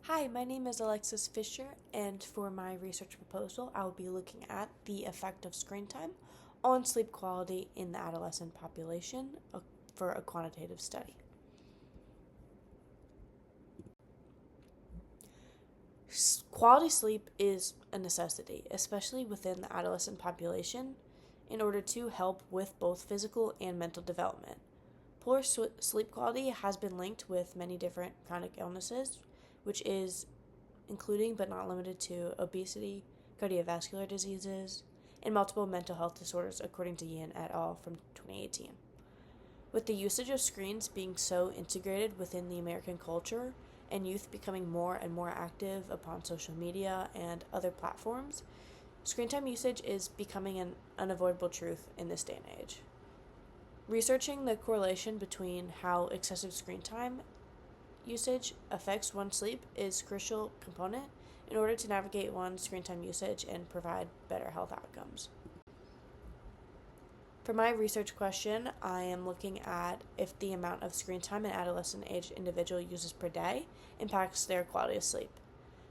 Hi, my name is Alexis Fisher, and for my research proposal, I will be looking at the effect of screen time on sleep quality in the adolescent population for a quantitative study. Quality sleep is a necessity, especially within the adolescent population, in order to help with both physical and mental development. Poor sleep quality has been linked with many different chronic illnesses, which is including but not limited to obesity, cardiovascular diseases, and multiple mental health disorders, according to Yin et al. From 2018. With the usage of screens being so integrated within the American culture and youth becoming more and more active upon social media and other platforms, screen time usage is becoming an unavoidable truth in this day and age. Researching the correlation between how excessive screen time usage affects one's sleep is a crucial component in order to navigate one's screen time usage and provide better health outcomes. For my research question, I am looking at if the amount of screen time an adolescent-aged individual uses per day impacts their quality of sleep.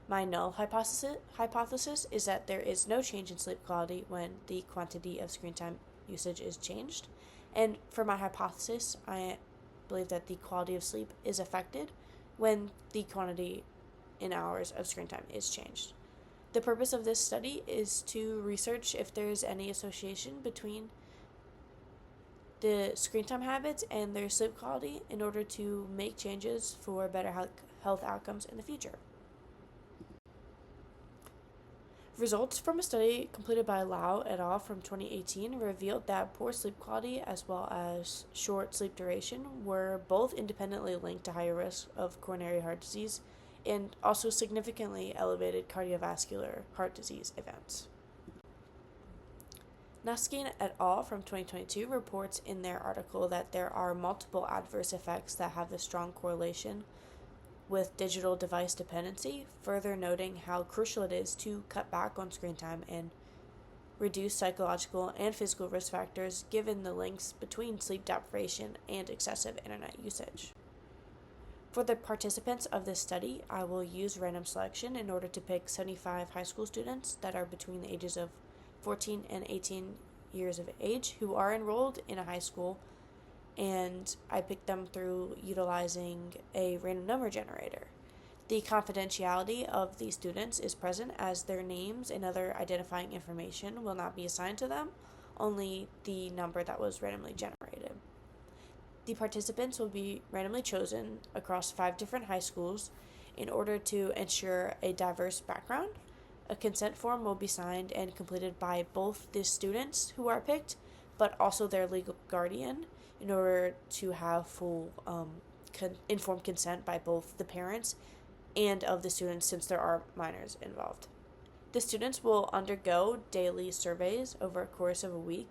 My null hypothesis is that there is no change in sleep quality when the quantity of screen time usage is changed. And for my hypothesis, I believe that the quality of sleep is affected when the quantity in hours of screen time is changed. The purpose of this study is to research if there is any association between the screen time habits and their sleep quality in order to make changes for better health outcomes in the future. Results from a study completed by Lau et al. From 2018 revealed that poor sleep quality as well as short sleep duration were both independently linked to higher risk of coronary heart disease and also significantly elevated cardiovascular heart disease events. Nuskin et al. From 2022 reports in their article that there are multiple adverse effects that have a strong correlation with digital device dependency, further noting how crucial it is to cut back on screen time and reduce psychological and physical risk factors given the links between sleep deprivation and excessive internet usage. For the participants of this study, I will use random selection in order to pick 75 high school students that are between the ages of 14 and 18 years of age who are enrolled in a high school, and I picked them through utilizing a random number generator. The confidentiality of these students is present as their names and other identifying information will not be assigned to them, only the number that was randomly generated. The participants will be randomly chosen across 5 different high schools in order to ensure a diverse background. A consent form will be signed and completed by both the students who are picked, but also their legal guardian, in order to have full informed consent by both the parents and of the students, since there are minors involved. The students will undergo daily surveys over a course of a week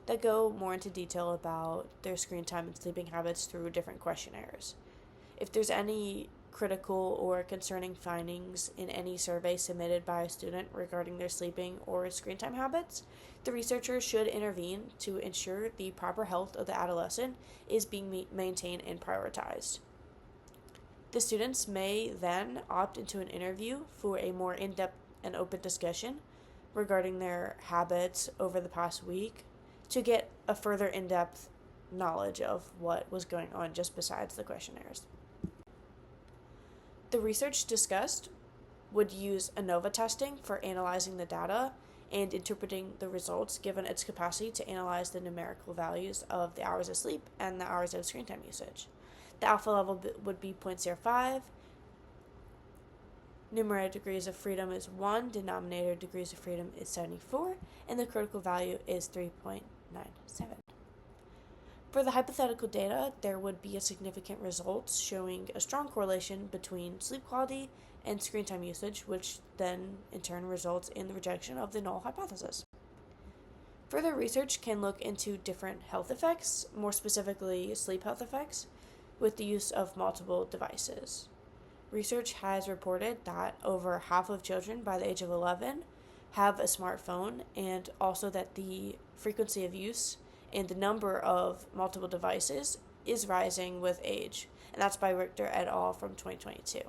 that go more into detail about their screen time and sleeping habits through different questionnaires. If there's any critical or concerning findings in any survey submitted by a student regarding their sleeping or screen time habits, the researcher should intervene to ensure the proper health of the adolescent is being maintained and prioritized. The students may then opt into an interview for a more in-depth and open discussion regarding their habits over the past week to get a further in-depth knowledge of what was going on just besides the questionnaires. The research discussed would use ANOVA testing for analyzing the data and interpreting the results given its capacity to analyze the numerical values of the hours of sleep and the hours of screen time usage. The alpha level would be 0.05, numerator degrees of freedom is 1, denominator degrees of freedom is 74, and the critical value is 3.97. For the hypothetical data, there would be a significant results showing a strong correlation between sleep quality and screen time usage, which then in turn results in the rejection of the null hypothesis. Further research can look into different health effects, more specifically sleep health effects, with the use of multiple devices. Research has reported that over half of children by the age of 11 have a smartphone, and also that the frequency of use and the number of multiple devices is rising with age, and that's by Richter et al. From 2022.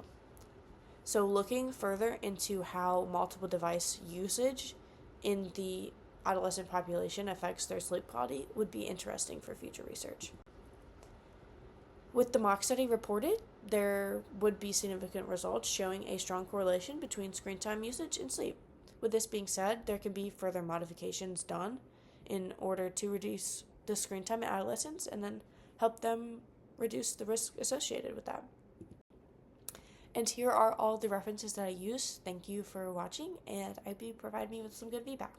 So looking further into how multiple device usage in the adolescent population affects their sleep quality would be interesting for future research. With the mock study reported, there would be significant results showing a strong correlation between screen time usage and sleep. With this being said, there can be further modifications done in order to reduce the screen time in adolescents and then help them reduce the risk associated with that. And here are all the references that I use. Thank you for watching, and I hope you provide me with some good feedback.